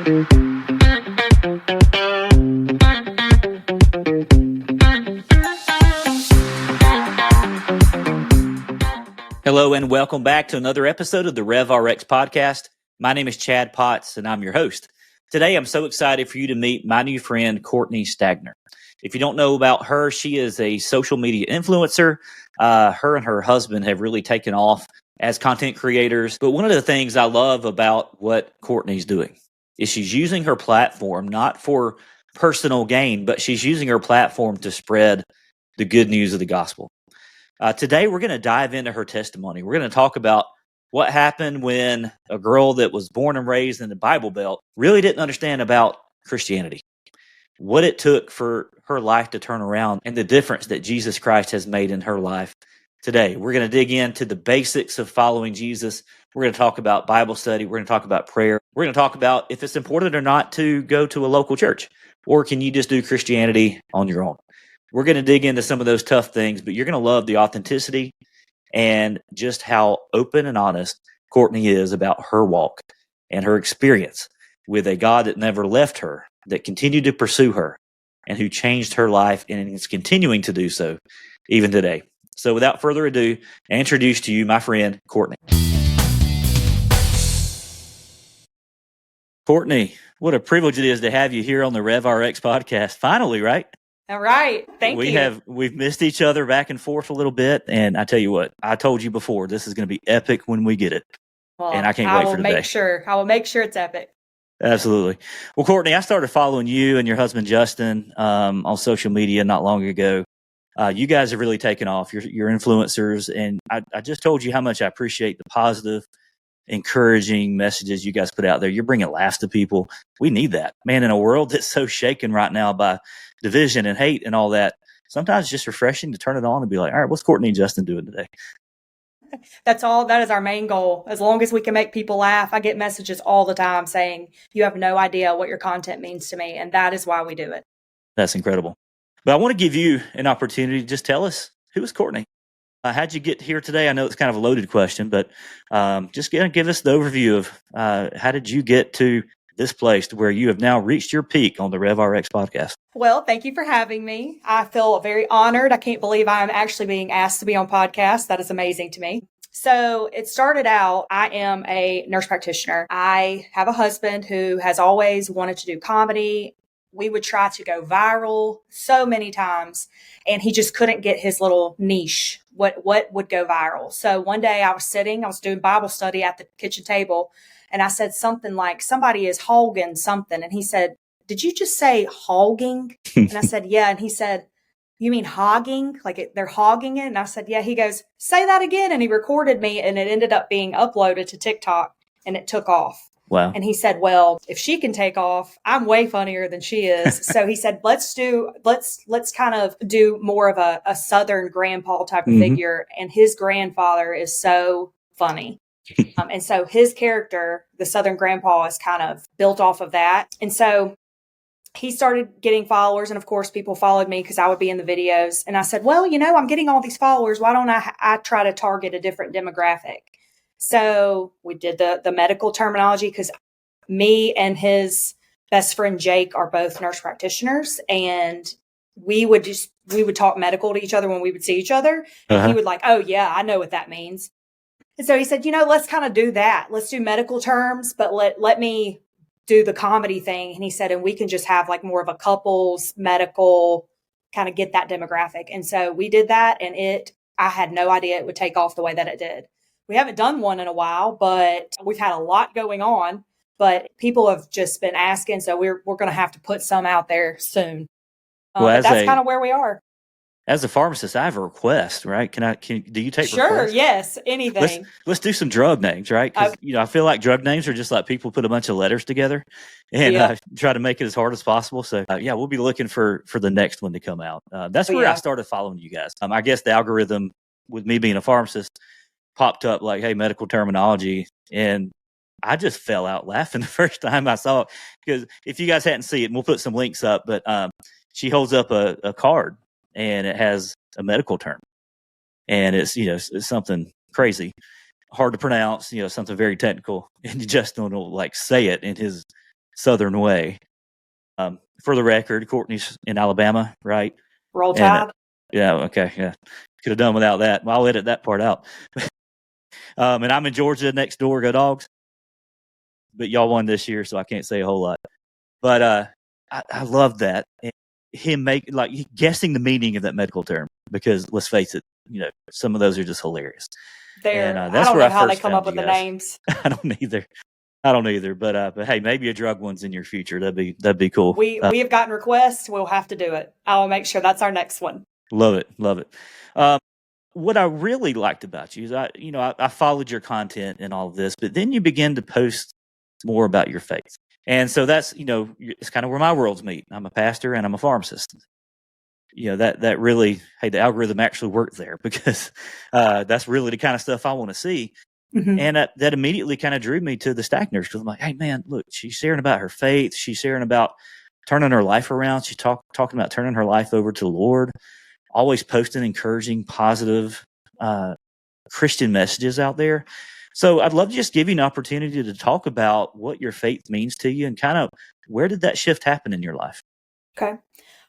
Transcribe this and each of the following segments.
Hello and welcome back to another episode of the RevRx podcast. My name is Chad Potts and I'm your host. Today I'm so excited for you to meet my new friend, Courtnee Stagner. If you don't know about her, she is a social media influencer. Her and her husband have really taken off as content creators. But one of the things I love about what Courtnee's doing is she's using her platform not for personal gain, but she's using her platform to spread the good news of the gospel. Today, we're going to dive into her testimony. We're going to talk about what happened when a girl that was born and raised in the Bible Belt really didn't understand about Christianity, what it took for her life to turn around, and the difference that Jesus Christ has made in her life today. We're going to dig into the basics of following Jesus. We're going to talk about Bible study. We're going to talk about prayer. We're going to talk about if it's important or not to go to a local church, or can you just do Christianity on your own? We're going to dig into some of those tough things, but you're going to love the authenticity and just how open and honest Courtnee is about her walk and her experience with a God that never left her, that continued to pursue her, and who changed her life and is continuing to do so even today. So without further ado, I introduce to you my friend, Courtnee. Courtnee, what a privilege it is to have you here on the RevRx podcast. Finally, right? All right. Thank you. We've missed each other back and forth a little bit. And I tell you what, I told you before, this is going to be epic when we get it. Well, and I can't wait for today. I will make sure it's epic. Absolutely. Well, Courtnee, I started following you and your husband, Justin, on social media not long ago. You guys have really taken off. You're influencers. And I just told you how much I appreciate the positive, encouraging messages you guys put out there. You're bringing laughs to people. We need that, man, in a world that's so shaken right now by division and hate and all that. Sometimes it's just refreshing to turn it on and be like, all right, what's Courtnee and Justin doing today? That's all. That is our main goal. As long as we can make people laugh. I get messages all the time saying, you have no idea what your content means to me. And that is why we do it. That's incredible. But I want to give you an opportunity to just tell us, who is Courtnee? How'd you get here today? I know it's kind of a loaded question, but just give us the overview of how did you get to this place to where you have now reached your peak on the RevRx podcast? Well, thank you for having me. I feel very honored. I can't believe I'm actually being asked to be on podcast. That is amazing to me. So it started out, I am a nurse practitioner. I have a husband who has always wanted to do comedy. We would try to go viral so many times, and he just couldn't get his little niche. What would go viral? So one day I was doing Bible study at the kitchen table, and I said something like, somebody is hogging something. And he said, did you just say hogging? And I said, yeah. And he said, you mean hogging? Like they're hogging it? And I said, yeah. He goes, say that again. And he recorded me, and it ended up being uploaded to TikTok, and it took off. Wow. And he said, well, if she can take off, I'm way funnier than she is. So he said, let's kind of do more of a Southern grandpa type of figure. And his grandfather is so funny. And so his character, the Southern grandpa, is kind of built off of that. And so he started getting followers. And of course, people followed me because I would be in the videos. And I said, well, I'm getting all these followers. Why don't I try to target a different demographic? So we did the medical terminology, because me and his best friend Jake are both nurse practitioners, and we would talk medical to each other when we would see each other. And he would like, oh yeah, I know what that means. And so he said, let's kind of do that. Let's do medical terms, but let me do the comedy thing. And he said, and we can just have like more of a couples medical, kind of get that demographic. And so we did that, and I had no idea it would take off the way that it did. We haven't done one in a while, but we've had a lot going on, but people have just been asking. So we're going to have to put some out there soon. Well, that's kind of where we are. As a pharmacist, I have a request, right? Do you take Sure, requests? yes, anything. Let's do some drug names, right? Because I feel like drug names are just like people put a bunch of letters together and try to make it as hard as possible. So we'll be looking for the next one to come out. That's where I started following you guys. I guess the algorithm, with me being a pharmacist, popped up like, hey, medical terminology, and I just fell out laughing the first time I saw it. Because if you guys hadn't seen it, and we'll put some links up, but she holds up a card, and it has a medical term, and it's something crazy, hard to pronounce, something very technical, and Justin will like say it in his Southern way. For the record, Courtnee's in Alabama, right? Roll And Tide. yeah, okay, yeah. Could have done without that. I'll edit that part out. And I'm in Georgia next door. Go Dogs! But y'all won this year, so I can't say a whole lot. But I love that. And him guessing the meaning of that medical term, because let's face it, some of those are just hilarious. There, And I that's don't where know I how they first come found up with you the guys. names. I don't either. But hey, maybe a drug one's in your future. That'd be cool. We have gotten requests. We'll have to do it. I'll make sure that's our next one. Love it. What I really liked about you is I followed your content and all of this, but then you begin to post more about your faith. And so that's, it's kind of where my worlds meet. I'm a pastor and I'm a pharmacist. That really, hey, the algorithm actually worked there, because that's really the kind of stuff I want to see. Mm-hmm. And that immediately kind of drew me to the Stagners, because I'm like, hey, man, look, she's sharing about her faith. She's sharing about turning her life around. She's talking about turning her life over to the Lord, always posting encouraging, positive Christian messages out there. So I'd love to just give you an opportunity to talk about what your faith means to you, and kind of where did that shift happen in your life? Okay.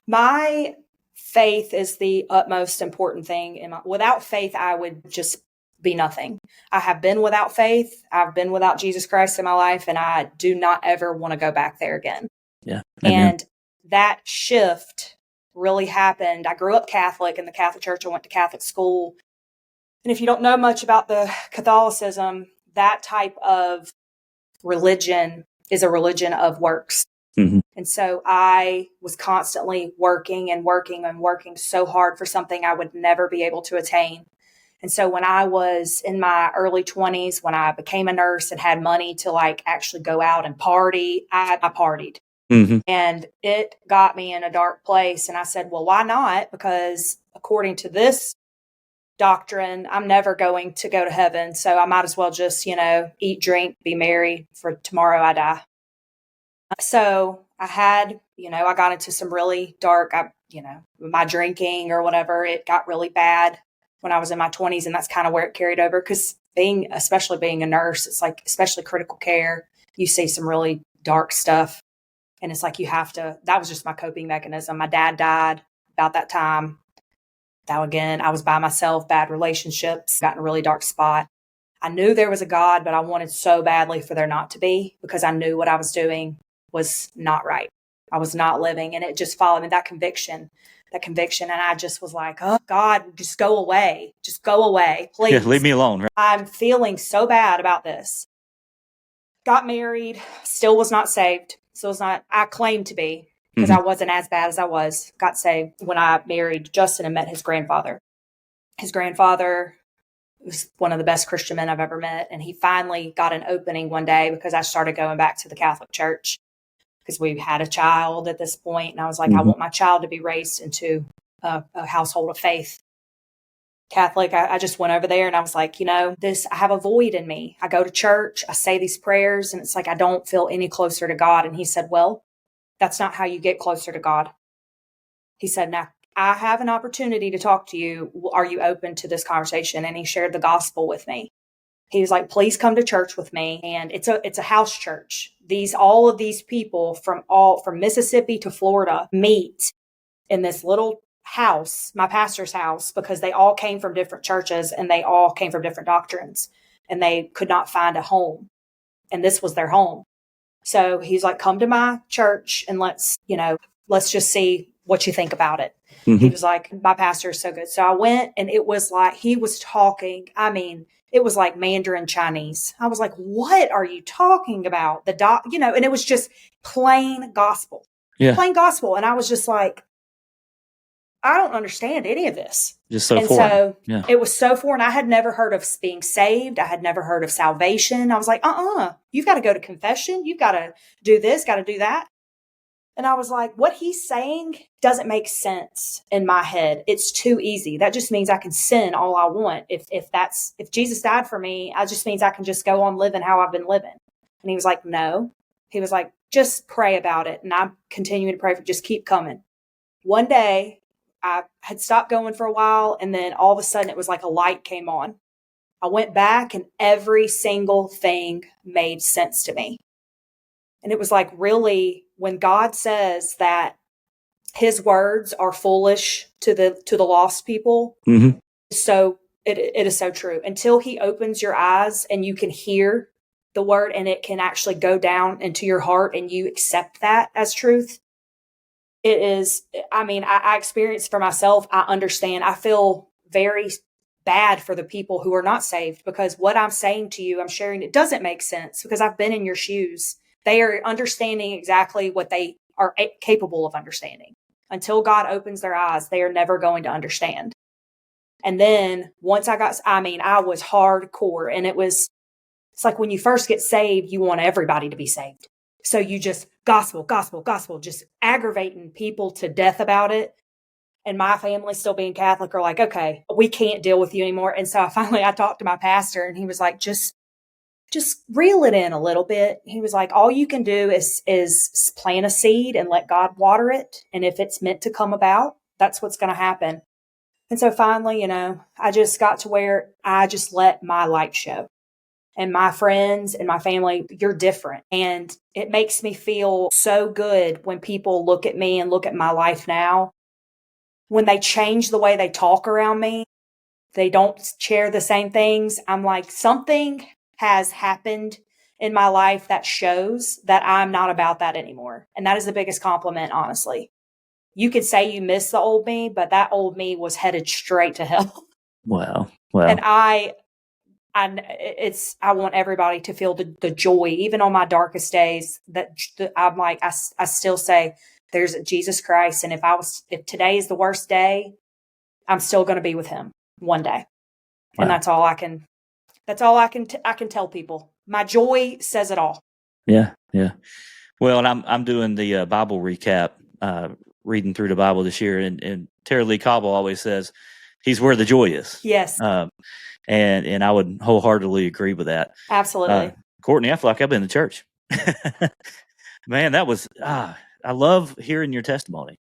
My faith is the utmost important thing. Without faith, I would just be nothing. I have been without faith. I've been without Jesus Christ in my life, and I do not ever want to go back there again. Yeah. Amen. And that shift really happened. I grew up Catholic in the Catholic Church. I went to Catholic school. And if you don't know much about the Catholicism, that type of religion is a religion of works. Mm-hmm. And so I was constantly working so hard for something I would never be able to attain. And so when I was in my early 20s, when I became a nurse and had money to actually go out and party, I partied. Mm-hmm. And it got me in a dark place. And I said, well, why not? Because according to this doctrine, I'm never going to go to heaven. So I might as well just, eat, drink, be merry, for tomorrow I die. So I had, I got into some really dark, my drinking or whatever, it got really bad when I was in my 20s. And that's kind of where it carried over, because especially being a nurse, it's especially critical care, you see some really dark stuff. And it's that was just my coping mechanism. My dad died about that time. Now, again, I was by myself, bad relationships, got in a really dark spot. I knew there was a God, but I wanted so badly for there not to be, because I knew what I was doing was not right. I was not living, and it just followed me, that conviction. And I just was like, oh God, just go away, please. Yeah, leave me alone. Right? I'm feeling so bad about this. Got married, still was not saved. I claimed to be, because I wasn't as bad as I was. Got saved when I married Justin and met his grandfather. His grandfather was one of the best Christian men I've ever met. And he finally got an opening one day, because I started going back to the Catholic Church, because we had a child at this point. And I was like, I want my child to be raised into a household of faith. Catholic. I just went over there and I was like, I have a void in me. I go to church, I say these prayers, and it's like I don't feel any closer to God. And he said, well, that's not how you get closer to God. He said, now I have an opportunity to talk to you. Are you open to this conversation? And he shared the gospel with me. He was like, please come to church with me. And it's a house church. All of these people from Mississippi to Florida meet in this little house, my pastor's house, because they all came from different churches and they all came from different doctrines, and they could not find a home. And this was their home. So he's like, come to my church and let's just see what you think about it. Mm-hmm. He was like, my pastor is so good. So I went, and it was like, he was talking. I mean, it was like Mandarin Chinese. I was like, what are you talking about? And it was just plain gospel. Yeah. Plain gospel. And I was just like, I don't understand any of this. Just so foreign. So yeah. It was so foreign. I had never heard of being saved. I had never heard of salvation. I was like, you've got to go to confession. You've got to do this, got to do that. And I was like, what he's saying doesn't make sense in my head. It's too easy. That just means I can sin all I want. If Jesus died for me, it just means I can just go on living how I've been living. And he was like, no. He was like, just pray about it. And I'm continuing to pray just keep coming. One day, I had stopped going for a while, and then all of a sudden it was like a light came on. I went back, and every single thing made sense to me. And it was like, really, when God says that his words are foolish to the lost people, so it is so true. Until he opens your eyes and you can hear the word and it can actually go down into your heart and you accept that as truth. It is, I mean, I experience for myself. I understand. I feel very bad for the people who are not saved, because what I'm saying to you, I'm sharing, it doesn't make sense because I've been in your shoes. They are understanding exactly what they are capable of understanding. Until God opens their eyes, they are never going to understand. And then once I was hardcore, and it's like when you first get saved, you want everybody to be saved. So you just gospel, just aggravating people to death about it. And my family, still being Catholic, are like, okay, we can't deal with you anymore. And so I talked to my pastor, and he was like, just reel it in a little bit. He was like, all you can do is plant a seed and let God water it. And if it's meant to come about, that's what's going to happen. And so finally, I just got to where I just let my light show. And my friends and my family, you're different. And it makes me feel so good when people look at me and look at my life now. When they change the way they talk around me, they don't share the same things. I'm like, something has happened in my life that shows that I'm not about that anymore. And that is the biggest compliment, honestly. You could say you miss the old me, but that old me was headed straight to hell. Wow. And I want everybody to feel the joy, even on my darkest days, that I'm like, I still say there's Jesus Christ. And if today is the worst day, I'm still going to be with him one day. Wow. And that's all I can tell people. My joy says it all. Yeah. Yeah. Well, and I'm doing the Bible recap, reading through the Bible this year. And Tara-Leigh Cobble always says he's where the joy is. Yes. And I would wholeheartedly agree with that. Absolutely. Courtnee, I feel like I've been to church. Man, that was, I love hearing your testimony,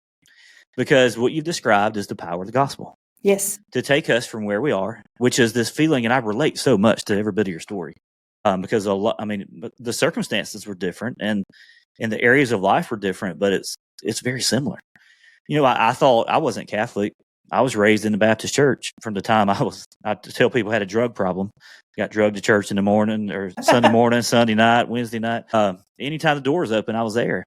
because what you've described is the power of the gospel. Yes. To take us from where we are, which is this feeling, and I relate so much to every bit of your story, because the circumstances were different and the areas of life were different, but it's very similar. I thought I wasn't Catholic. I was raised in the Baptist church from the time I tell people I had a drug problem. Got drugged to church in the morning, or Sunday morning, Sunday night, Wednesday night. Anytime the door was open, I was there.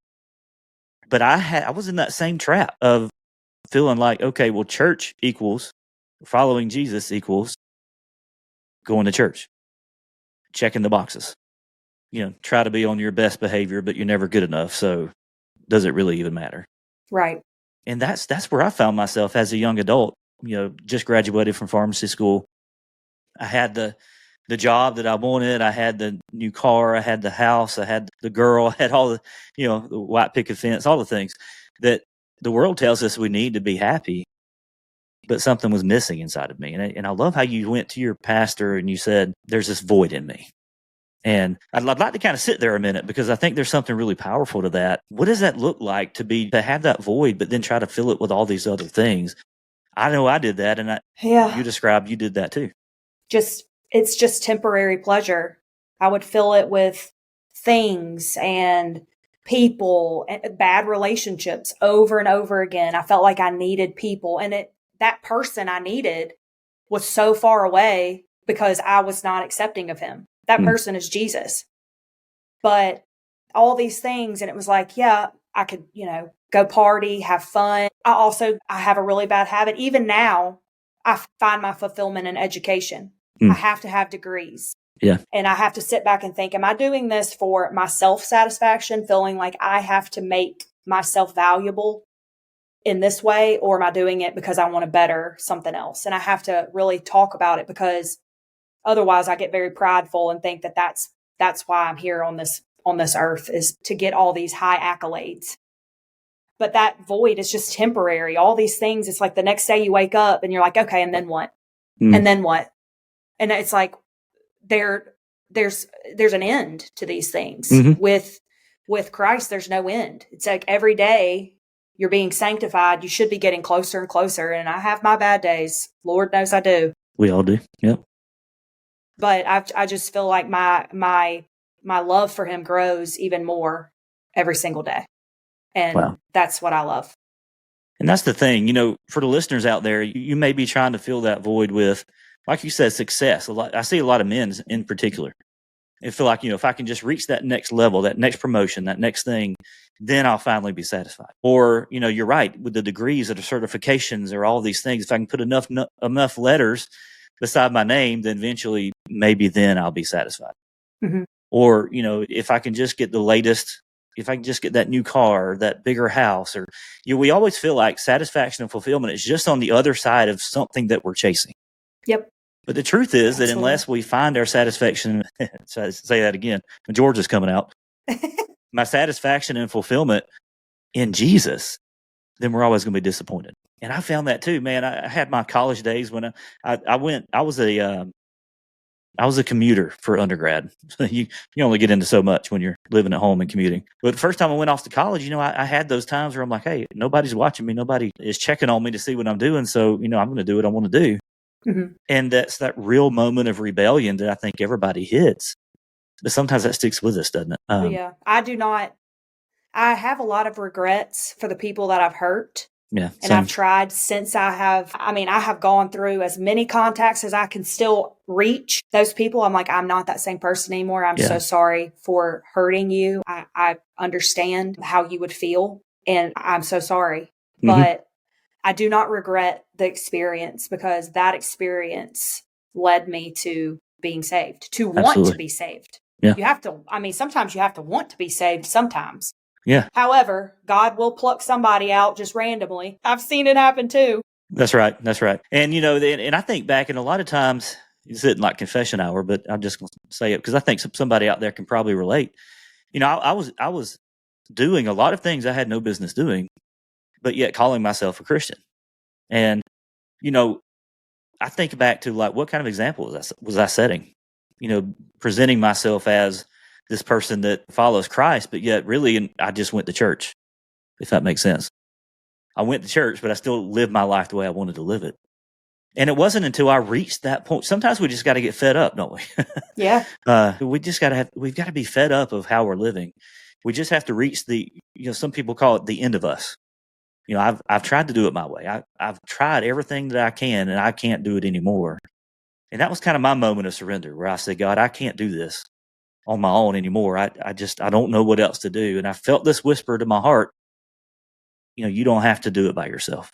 But I was in that same trap of feeling like, okay, well, church equals following Jesus equals going to church, checking the boxes. Try to be on your best behavior, but you're never good enough. So does it really even matter? Right. And that's where I found myself as a young adult, just graduated from pharmacy school. I had the job that I wanted. I had the new car. I had the house. I had the girl. I had all the, the white picket fence, all the things that the world tells us we need to be happy. But something was missing inside of me. And I love how you went to your pastor and you said, there's this void in me. And I'd like to kind of sit there a minute, because I think there's something really powerful to that. What does that look like to have that void, but then try to fill it with all these other things? I know I did that. And you described you did that too. It's just temporary pleasure. I would fill it with things and people and bad relationships over and over again. I felt like I needed people, and that person I needed was so far away because I was not accepting of him. That person is Jesus. But all these things, and it was like, yeah, I could, go party, have fun. I have a really bad habit. Even now, I find my fulfillment in education. I have to have degrees. Yeah. And I have to sit back and think, am I doing this for my self-satisfaction, feeling like I have to make myself valuable in this way, or am I doing it because I want to better something else? And I have to really talk about it, because otherwise I get very prideful and think that that's why I'm here on this earth, is to get all these high accolades. But that void is just temporary. All these things, it's like the next day you wake up and you're like, okay, and then what? And then what? And it's like there's an end to these things. With Christ, there's no end. It's like every day you're being sanctified. You should be getting closer and closer. And I have my bad days. Lord knows I do. We all do. Yep. But I just feel like my love for him grows even more every single day. And Wow. that's what I love. And that's the thing, for the listeners out there, you may be trying to fill that void with, like you said, success. I see a lot of men in particular. I feel like, if I can just reach that next level, that next promotion, that next thing, then I'll finally be satisfied. Or, you're right, with the degrees or the certifications or all these things, if I can put enough letters beside my name, then eventually, maybe then I'll be satisfied. Mm-hmm. Or, if I can just get the latest, if I can just get that new car or that bigger house, or, we always feel like satisfaction and fulfillment is just on the other side of something that we're chasing. Yep. But the truth is Absolutely. that unless we find our satisfaction, say that again, when George is coming out, my satisfaction and fulfillment in Jesus, then we're always going to be disappointed. And I found that too, man. I had my college days when I was a commuter for undergrad. you only get into so much when you're living at home and commuting. But the first time I went off to college, I had those times where I'm like, hey, nobody's watching me. Nobody is checking on me to see what I'm doing. So, I'm going to do what I want to do. Mm-hmm. And that's that real moment of rebellion that I think everybody hits. But sometimes that sticks with us, doesn't it? Yeah. I do not. I have a lot of regrets for the people that I've hurt. Yeah. And I've tried since I have gone through as many contacts as I can still reach those people. I'm like, I'm not that same person anymore. I'm so sorry for hurting you. I understand how you would feel, and I'm so sorry. Mm-hmm. But I do not regret the experience, because that experience led me to being saved, to want to be saved. Yeah. You have to, sometimes you have to want to be saved sometimes. Yeah. However, God will pluck somebody out just randomly. I've seen it happen too. That's right. That's right. And, and I think back, and a lot of times, it's not like confession hour, but I'm just going to say it because I think somebody out there can probably relate. I was doing a lot of things I had no business doing, but yet calling myself a Christian. And, I think back to like, what kind of example was I setting? Presenting myself as this person that follows Christ, but yet really, I just went to church, if that makes sense. I went to church, but I still lived my life the way I wanted to live it. And it wasn't until I reached that point. Sometimes we just got to get fed up, don't we? Yeah. We've got to be fed up of how we're living. We just have to reach some people call it the end of us. I've tried to do it my way. I've tried everything that I can, and I can't do it anymore. And that was kind of my moment of surrender, where I said, God, I can't do this on my own anymore. I don't know what else to do. And I felt this whisper to my heart, you don't have to do it by yourself.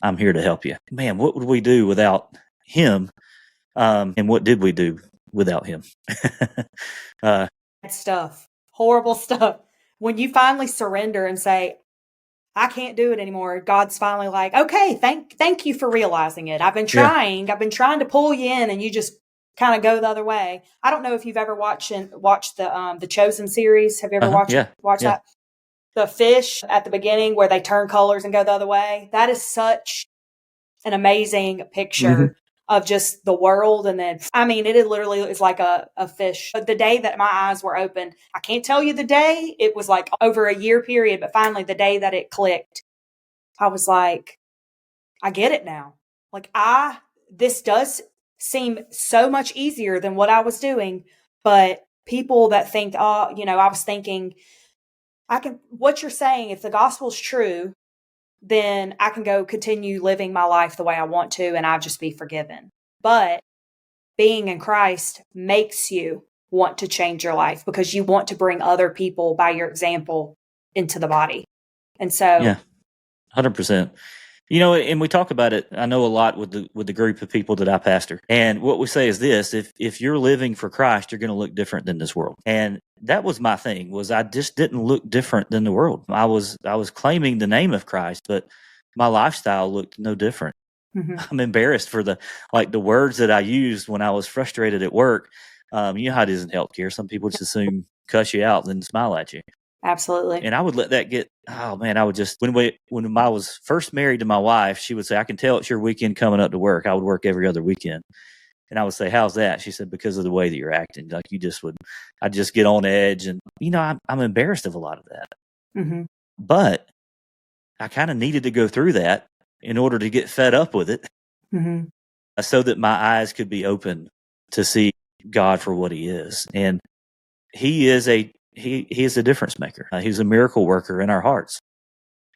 I'm here to help you. Man, what would we do without him? And what did we do without him? Stuff. Horrible stuff. When you finally surrender and say, I can't do it anymore, God's finally like, okay, thank you for realizing it. I've been trying to pull you in, and you just kind of go the other way. I don't know if you've ever watched the Chosen series. Have you ever watched that? The fish at the beginning where they turn colors and go the other way. That is such an amazing picture of just the world. And then, it literally is like a fish. But the day that my eyes were opened, I can't tell you the day. It was like over a year period, but finally the day that it clicked, I was like, I get it now. Like this does seem so much easier than what I was doing. But people that think, I was thinking, what you're saying, if the gospel's true, then I can go continue living my life the way I want to, and I'll just be forgiven. But being in Christ makes you want to change your life, because you want to bring other people by your example into the body. And so, yeah, 100%. And we talk about it, I know, a lot with the group of people that I pastor. And what we say is this: if you're living for Christ, you're going to look different than this world. And that was my thing, was I just didn't look different than the world. I was claiming the name of Christ, but my lifestyle looked no different. Mm-hmm. I'm embarrassed for the words that I used when I was frustrated at work. You know how it is in healthcare. Some people just assume cuss you out and then smile at you. Absolutely. And I would let that get, I would just, when I was first married to my wife, she would say, I can tell it's your weekend coming up to work. I would work every other weekend. And I would say, how's that? She said, because of the way that you're acting. Like I'd just get on edge. And, I'm embarrassed of a lot of that. Mm-hmm. But I kind of needed to go through that in order to get fed up with it, so that my eyes could be open to see God for what he is. And he is a he is a difference maker. He's a miracle worker in our hearts.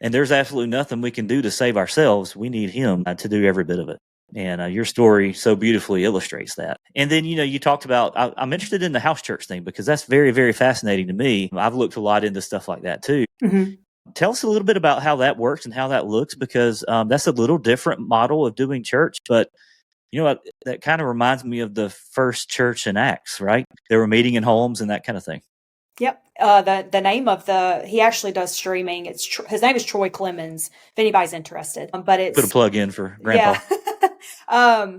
And there's absolutely nothing we can do to save ourselves. We need him to do every bit of it. And your story so beautifully illustrates that. And then, you talked about, I'm interested in the house church thing because that's very, very fascinating to me. I've looked a lot into stuff like that too. Mm-hmm. Tell us a little bit about how that works and how that looks, because that's a little different model of doing church. But, that kind of reminds me of the first church in Acts, right? They were meeting in homes and that kind of thing. Yep. The name of he actually does streaming. His name is Troy Clemens, if anybody's interested. But it's... Put a plug in for Grandpa. Yeah.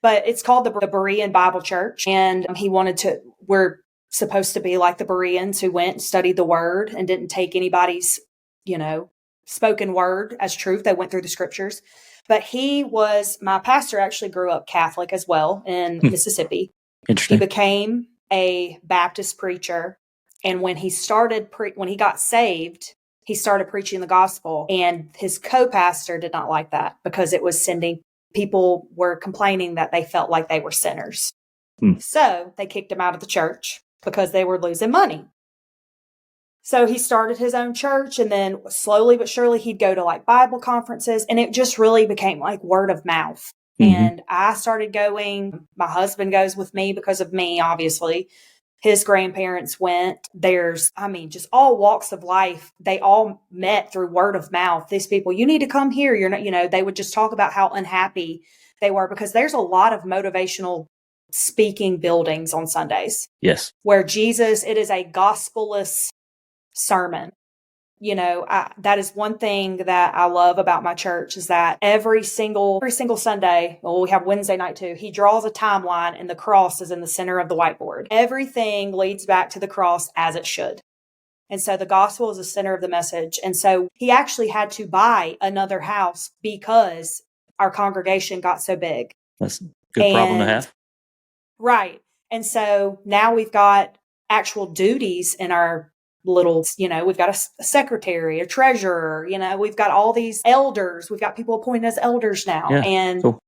But it's called the Berean Bible Church. And we're supposed to be like the Bereans who went and studied the word and didn't take anybody's, spoken word as truth. They went through the scriptures. But my pastor actually grew up Catholic as well in Mississippi. Interesting. He became a Baptist preacher. And when he got saved, he started preaching the gospel. And his co-pastor did not like that because it was people were complaining that they felt like they were sinners. So they kicked him out of the church because they were losing money. So he started his own church, and then slowly but surely he'd go to like Bible conferences, and it just really became like word of mouth. Mm-hmm. And I started going. My husband goes with me because of me, obviously. His grandparents went. There's, just all walks of life. They all met through word of mouth. These people, you need to come here. You're not, they would just talk about how unhappy they were because there's a lot of motivational speaking buildings on Sundays. Yes. Where it is a gospel-less sermon. That is one thing that I love about my church is that every single Sunday, we have Wednesday night too, he draws a timeline and the cross is in the center of the whiteboard. Everything leads back to the cross as it should. And so the gospel is the center of the message. And so he actually had to buy another house because our congregation got so big. That's a good problem to have. Right. And so now we've got actual duties in our little, we've got a secretary, a treasurer, we've got all these elders. We've got people appointed as elders now. Yeah, and cool.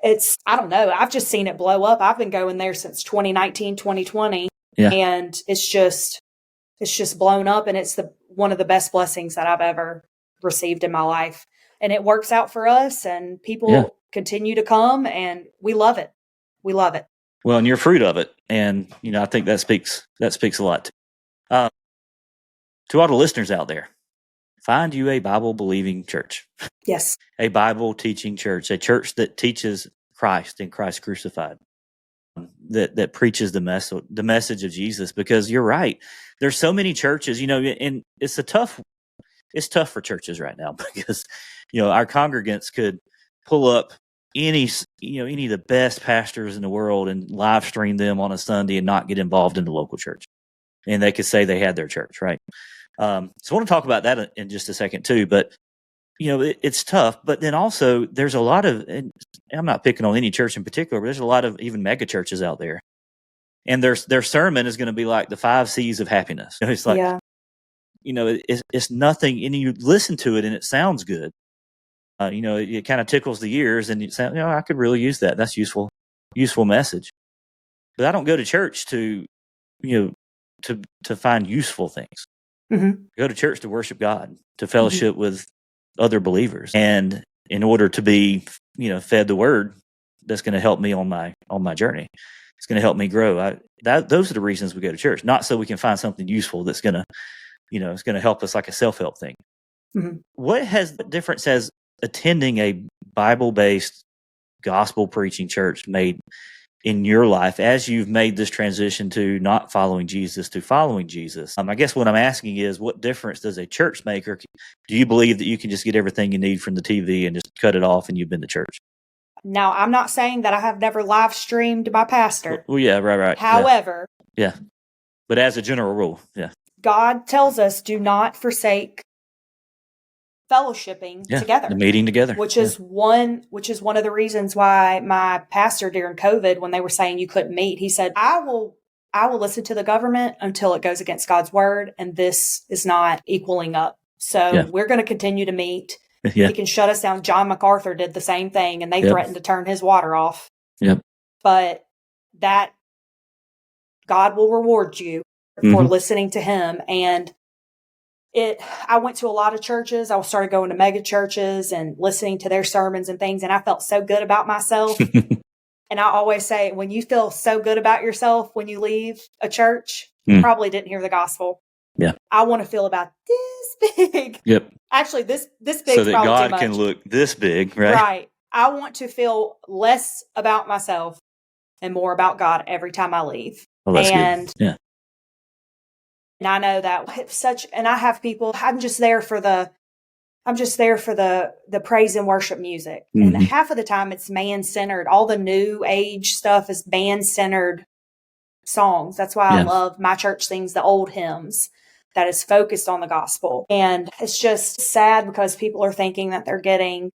I don't know. I've just seen it blow up. I've been going there since 2019, 2020. Yeah. And it's just blown up. And it's one of the best blessings that I've ever received in my life. And it works out for us and people continue to come and we love it. We love it. Well, and you're fruit of it. And, I think that speaks a lot too. To all the listeners out there, find you a Bible-believing church. Yes. A Bible-teaching church, a church that teaches Christ and Christ crucified, that preaches the message of Jesus. Because you're right, there's so many churches, and it's tough for churches right now because, our congregants could pull up any of the best pastors in the world and live stream them on a Sunday and not get involved in the local church. And they could say they had their church, right? So I want to talk about that in just a second too. But, it's tough. But then also there's a lot of, and I'm not picking on any church in particular, but there's a lot of even mega churches out there. And their sermon is going to be like the 5 C's of happiness. It's like, it's nothing. And you listen to it and it sounds good. It kind of tickles the ears and you say, I could really use that. That's useful message. But I don't go to church to find useful things. Mm-hmm. I go to church to worship God, to fellowship with other believers. And in order to be, fed the word, that's going to help me on my journey. It's going to help me grow. Those are the reasons we go to church, not so we can find something useful that's going to, it's going to help us like a self-help thing. Mm-hmm. What difference has attending a Bible-based gospel preaching church made in your life as you've made this transition to not following Jesus to following Jesus? I guess what I'm asking is, what difference does a church make? Or do you believe that you can just get everything you need from the TV and just cut it off and you've been to church? Now, I'm not saying that I have never live streamed my pastor. Well, yeah, right. However. Yeah. But as a general rule, yeah. God tells us do not forsake fellowshipping together, the meeting together, which is one of the reasons why my pastor during COVID, when they were saying you couldn't meet, he said, I will listen to the government until it goes against God's word. And this is not equaling up. So we're going to continue to meet. He can shut us down. John MacArthur did the same thing and they threatened to turn his water off. Yep. But that God will reward you for listening to him. And I went to a lot of churches. I started going to mega churches and listening to their sermons and things. And I felt so good about myself. And I always say, when you feel so good about yourself when you leave a church, you probably didn't hear the gospel. Yeah. I want to feel about this big. Yep. Actually, this big so that probably God too much. can look this big, right? Right. I want to feel less about myself and more about God every time I leave. Well, that's good. Yeah. And I know that and I have people, I'm just there for the praise and worship music. And half of the time it's man-centered. All the new age stuff is man-centered songs. That's why I love My Church Sings the Old Hymns that is focused on the gospel. And it's just sad because people are thinking that they're getting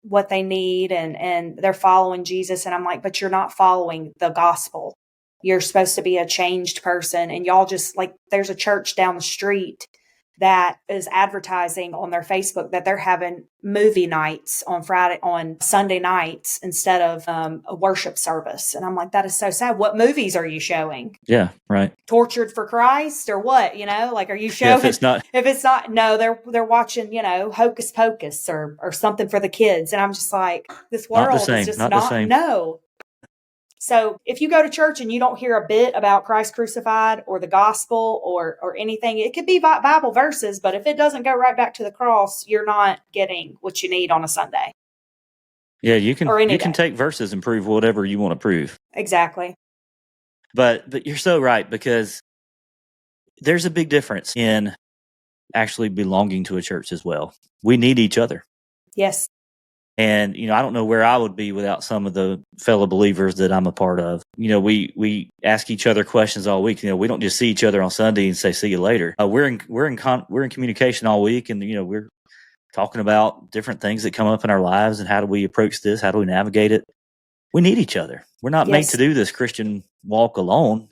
what they need and they're following Jesus. And I'm like, but you're not following the gospel. You're supposed to be a changed person. And y'all just there's a church down the street that is advertising on their Facebook that they're having movie nights on Sunday nights instead of a worship service. And I'm like, that is so sad. What movies are you showing? Yeah, right. Tortured for Christ or what? Are you showing? Yeah, if it's not, no, they're watching, Hocus Pocus or something for the kids. And I'm just like, this world is just not the same. No. So if you go to church and you don't hear a bit about Christ crucified or the gospel or anything, it could be Bible verses, but if it doesn't go right back to the cross, you're not getting what you need on a Sunday. Yeah, you can take verses and prove whatever you want to prove. Exactly. But you're so right, because there's a big difference in actually belonging to a church as well. We need each other. Yes. And, I don't know where I would be without some of the fellow believers that I'm a part of. We ask each other questions all week. We don't just see each other on Sunday and say, see you later. We're in communication all week, and, we're talking about different things that come up in our lives and how do we approach this? How do we navigate it? We need each other. We're not made to do this Christian walk alone.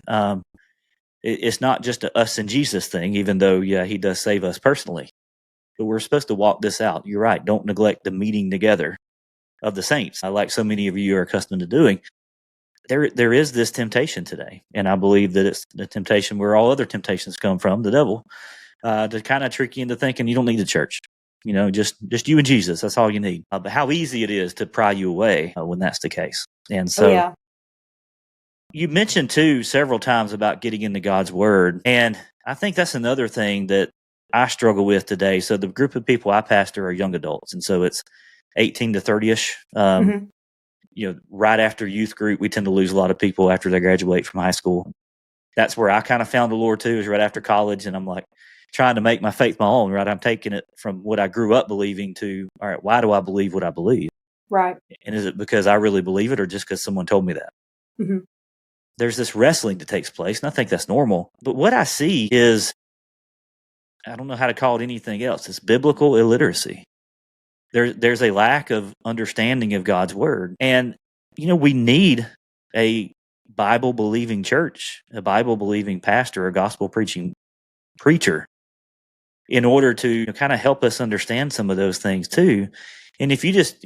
It's not just a us and Jesus thing, even though, he does save us personally. But we're supposed to walk this out. You're right. Don't neglect the meeting together of the saints, like so many of you are accustomed to doing. There is this temptation today, and I believe that it's the temptation where all other temptations come from, the devil, to kind of trick you into thinking you don't need the church. Just you and Jesus. That's all you need. But how easy it is to pry you away when that's the case. And so you mentioned too several times about getting into God's word, and I think that's another thing that I struggle with today. So the group of people I pastor are young adults, and so it's 18 to 30-ish. Right after youth group, we tend to lose a lot of people after they graduate from high school. That's where I kind of found the Lord too, is right after college, and I'm like trying to make my faith my own, right? I'm taking it from what I grew up believing to, all right, why do I believe what I believe? Right. And is it because I really believe it or just because someone told me that? Mm-hmm. There's this wrestling that takes place, and I think that's normal. But what I see is, I don't know how to call it anything else. It's biblical illiteracy. There's a lack of understanding of God's word. And, we need a Bible-believing church, a Bible-believing pastor, a gospel-preaching preacher in order to kind of help us understand some of those things too. And if you just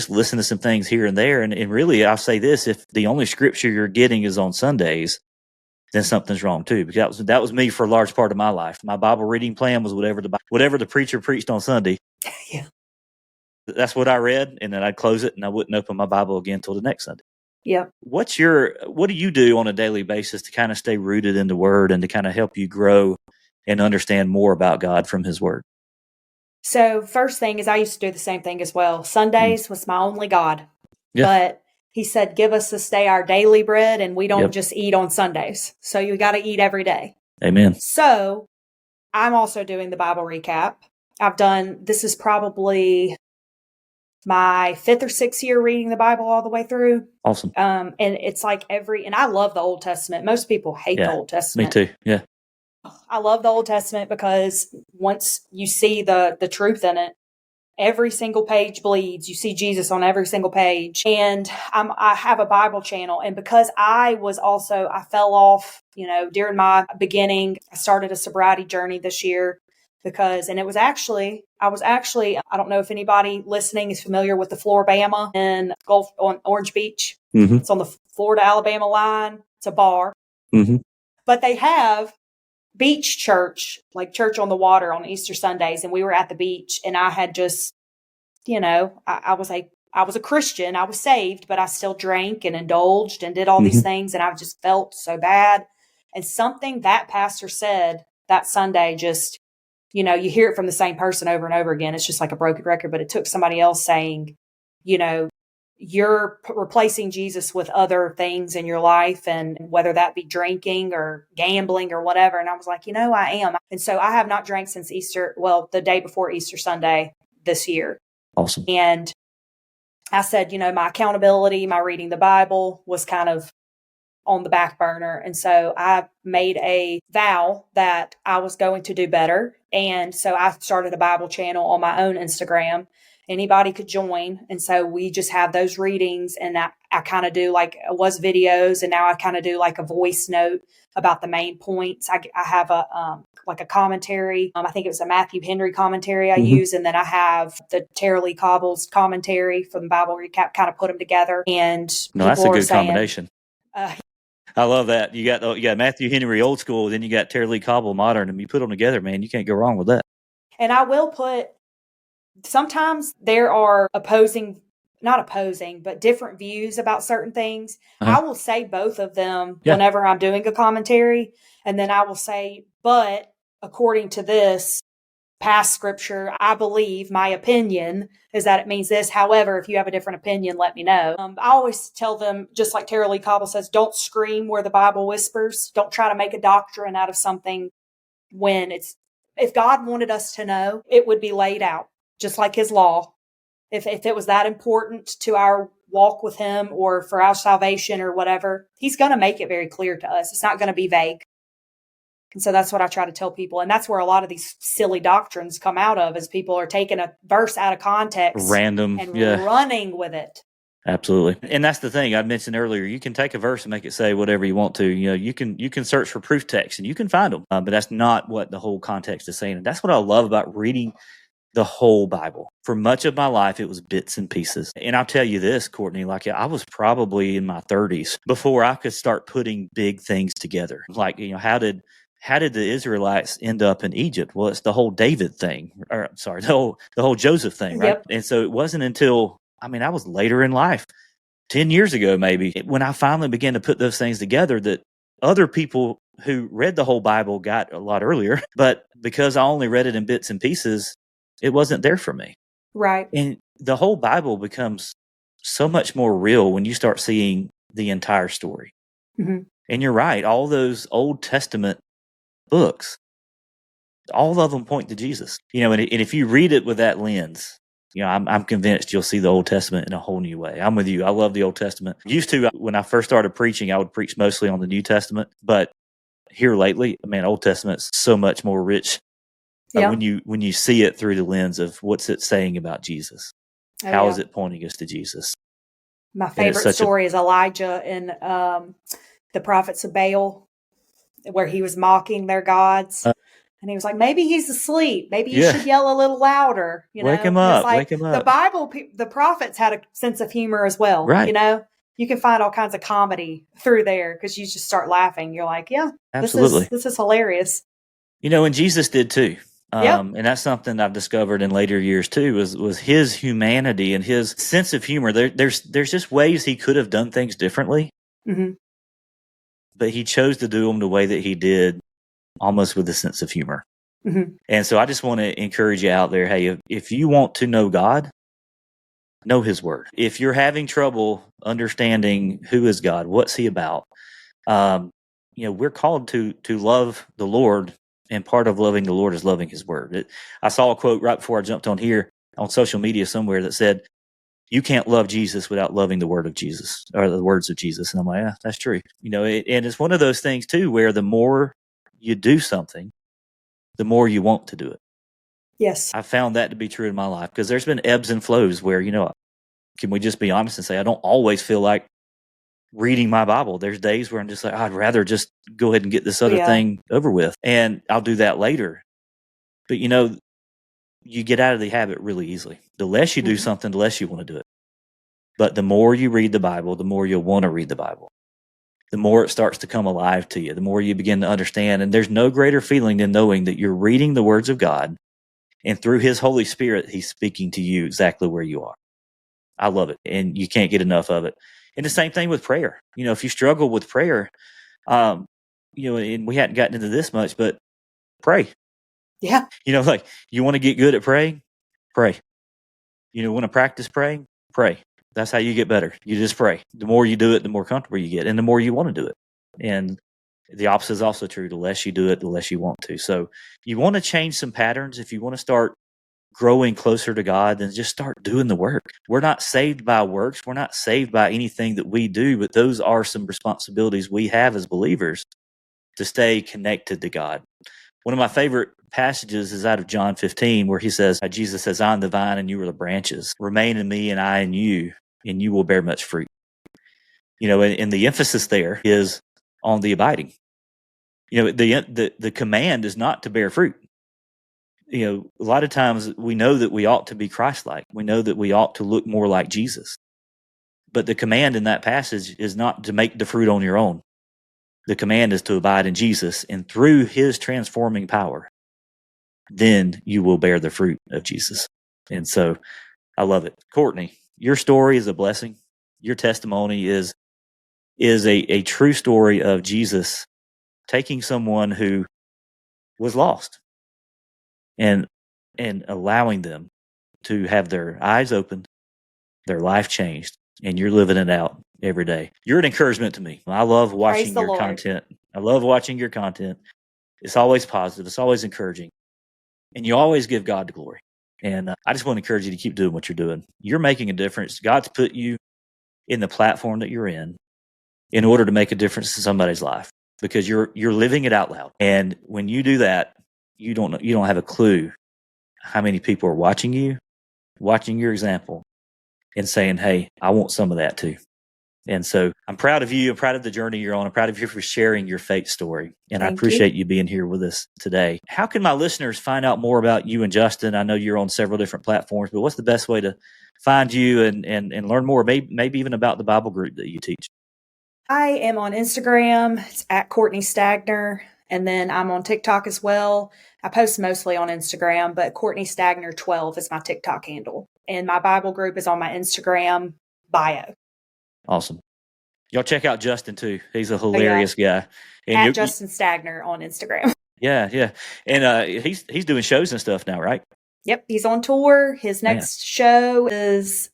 listen to some things here and there, and really I'll say this, if the only scripture you're getting is on Sundays, then something's wrong too, because that was me for a large part of my life. My Bible reading plan was whatever the preacher preached on Sunday. Yeah. That's what I read, and then I'd close it and I wouldn't open my Bible again until the next Sunday. Yeah. What do you do on a daily basis to kind of stay rooted in the word and to kind of help you grow and understand more about God from his word? So first thing is, I used to do the same thing as well. Sundays was my only God. Yeah. But he said, give us this day our daily bread, and we don't just eat on Sundays. So you got to eat every day. Amen. So I'm also doing the Bible recap. This is probably my 5th or 6th year reading the Bible all the way through. Awesome. And it's like and I love the Old Testament. Most people hate the Old Testament. Me too. Yeah. I love the Old Testament because once you see the truth in it, every single page bleeds. You see Jesus on every single page. And I have a Bible channel. And because I fell off, during my beginning, I started a sobriety journey this year I was actually, I don't know if anybody listening is familiar with the Floribama on Orange Beach. Mm-hmm. It's on the Florida-Alabama line. It's a bar. Mm-hmm. But they have beach church, like church on the water on Easter Sundays. And we were at the beach, and I had just, I was a Christian. I was saved, but I still drank and indulged and did all these things. And I just felt so bad. And something that pastor said that Sunday, just, you hear it from the same person over and over again. It's just like a broken record, but it took somebody else saying, you're replacing Jesus with other things in your life, and whether that be drinking or gambling or whatever. And I was like, I am. And so I have not drank since Easter. Well, the day before Easter Sunday this year. Awesome. And I said, my accountability, my reading the Bible was kind of on the back burner. And so I made a vow that I was going to do better. And so I started a Bible channel on my own Instagram. Anybody could join. And so we just have those readings, and I kind of do like, it was videos, and now I kind of do like a voice note about the main points. I have a commentary. I think it was a Matthew Henry commentary I use. And then I have the Tara-Leigh Cobble's commentary from Bible Recap, kind of put them together. And that's a good combination. I love that. You got Matthew Henry old school, then you got Tara-Leigh Cobble modern, and you put them together, man, you can't go wrong with that. And I will sometimes there are not opposing, but different views about certain things. I will say both of them whenever I'm doing a commentary. And then I will say, but according to this past scripture, I believe my opinion is that it means this. However, if you have a different opinion, let me know. I always tell them, just like Tara-Leigh Cobble says, don't scream where the Bible whispers. Don't try to make a doctrine out of something when if God wanted us to know, it would be laid out. Just like his law, if it was that important to our walk with him or for our salvation or whatever, he's going to make it very clear to us. It's not going to be vague. And so that's what I try to tell people. And that's where a lot of these silly doctrines come out of, is people are taking a verse out of context, random, and running with it. Absolutely. And that's the thing I mentioned earlier. You can take a verse and make it say whatever you want to. You can search for proof texts and you can find them, but that's not what the whole context is saying. And that's what I love about reading the whole Bible. For much of my life, it was bits and pieces. And I'll tell you this, Courtnee, like I was probably in my 30s before I could start putting big things together. Like, how did the Israelites end up in Egypt? Well, it's the whole David thing, the whole Joseph thing, right? Yep. And so it wasn't until, I was later in life, 10 years ago maybe, when I finally began to put those things together, that other people who read the whole Bible got a lot earlier. But because I only read it in bits and pieces, it wasn't there for me. Right. And the whole Bible becomes so much more real when you start seeing the entire story. And you're right. All those Old Testament books, all of them point to Jesus. And if you read it with that lens, I'm convinced you'll see the Old Testament in a whole new way. I'm with you. I love the Old Testament. Used to, when I first started preaching, I would preach mostly on the New Testament. But here lately, Old Testament's so much more rich. When you see it through the lens of what's it saying about Jesus, how is it pointing us to Jesus? My favorite story is Elijah and the prophets of Baal, where he was mocking their gods, and he was like, "Maybe he's asleep. Maybe you should yell a little louder. Wake him up. Like, wake him up." The Bible, the prophets had a sense of humor as well. Right. You can find all kinds of comedy through there because you just start laughing. You're like, "Yeah, absolutely, this is hilarious." And Jesus did too. And that's something I've discovered in later years too, was his humanity and his sense of humor. There's just ways he could have done things differently, but he chose to do them the way that he did, almost with a sense of humor. And so I just want to encourage you out there, hey, if you want to know God, know his word. If you're having trouble understanding who is God, what's he about, we're called to love the Lord. And part of loving the Lord is loving his word. I saw a quote right before I jumped on here on social media somewhere that said, you can't love Jesus without loving the word of Jesus, or the words of Jesus. And I'm like, yeah, that's true. And it's one of those things too, where the more you do something, the more you want to do it. Yes. I found that to be true in my life, because there's been ebbs and flows where, can we just be honest and say, I don't always feel like reading my Bible. There's days where I'm just like, I'd rather just go ahead and get this other thing over with, and I'll do that later. But you get out of the habit really easily. The less you do something, the less you want to do it. But the more you read the Bible, the more you'll want to read the Bible. the more it starts to come alive to you, the more you begin to understand. And there's no greater feeling than knowing that you're reading the words of God, and through his Holy Spirit, he's speaking to you exactly where you are. I love it. And you can't get enough of it. And the same thing with prayer. If you struggle with prayer, and we hadn't gotten into this much, but pray. Yeah. Like, you want to get good at praying? Pray. Want to practice praying? Pray. That's how you get better. You just pray. The more you do it, the more comfortable you get, and the more you want to do it. And the opposite is also true. The less you do it, the less you want to. So you want to change some patterns. If you want to start growing closer to God, then just start doing the work. We're not saved by works. We're not saved by anything that we do, but those are some responsibilities we have as believers to stay connected to God. One of my favorite passages is out of John 15, where Jesus says, I am the vine and you are the branches. Remain in me and I in you, and you will bear much fruit. And the emphasis there is on the abiding. The command is not to bear fruit. A lot of times we know that we ought to be Christ-like. We know that we ought to look more like Jesus. But the command in that passage is not to make the fruit on your own. The command is to abide in Jesus, and through his transforming power, then you will bear the fruit of Jesus. And so I love it. Courtnee, your story is a blessing. Your testimony is a true story of Jesus taking someone who was lost and allowing them to have their eyes opened, their life changed, and you're living it out every day. You're an encouragement to me. I love watching your content. I love watching your content. It's always positive. It's always encouraging. And you always give God the glory. And I just want to encourage you to keep doing what you're doing. You're making a difference. God's put you in the platform that you're in order to make a difference in somebody's life, because you're living it out loud. And when you do that, you don't have a clue how many people are watching your example, and saying, hey, I want some of that too. And so I'm proud of you. I'm proud of the journey you're on. I'm proud of you for sharing your faith story. And I appreciate you being here with us today. How can my listeners find out more about you and Justin? I know you're on several different platforms, but what's the best way to find you and learn more, maybe even about the Bible group that you teach? I am on Instagram. It's at Courtnee Stagner. And then I'm on TikTok as well. I post mostly on Instagram, but Courtnee Stagner 12 is my TikTok handle. And my Bible group is on my Instagram bio. Awesome. Y'all check out Justin too. He's a hilarious guy. And at Justin Stagner on Instagram. Yeah. And he's doing shows and stuff now, right? Yep. He's on tour. His next show is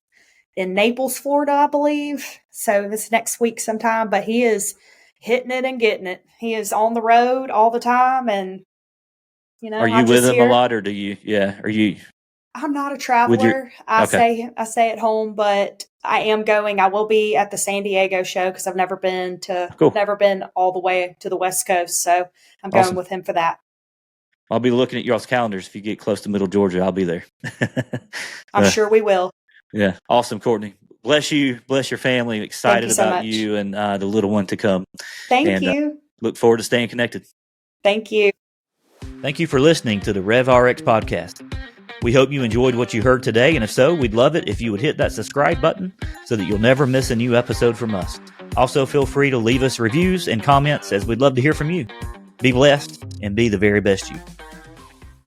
in Naples, Florida, I believe. So this next week sometime, but he is hitting it and getting it. He is on the road all the time. And, are you with him a lot, or are you? I'm not a traveler. I stay at home, but I am going. I will be at the San Diego show because I've never been all the way to the West Coast. So I'm going with him for that. I'll be looking at y'all's calendars. If you get close to Middle Georgia, I'll be there. I'm sure we will. Yeah. Awesome, Courtnee. Bless you. Bless your family. Excited about you and the little one to come. Thank you. Look forward to staying connected. Thank you. Thank you for listening to the RevRx podcast. We hope you enjoyed what you heard today, and if so, we'd love it if you would hit that subscribe button so that you'll never miss a new episode from us. Also, feel free to leave us reviews and comments, as we'd love to hear from you. Be blessed and be the very best you.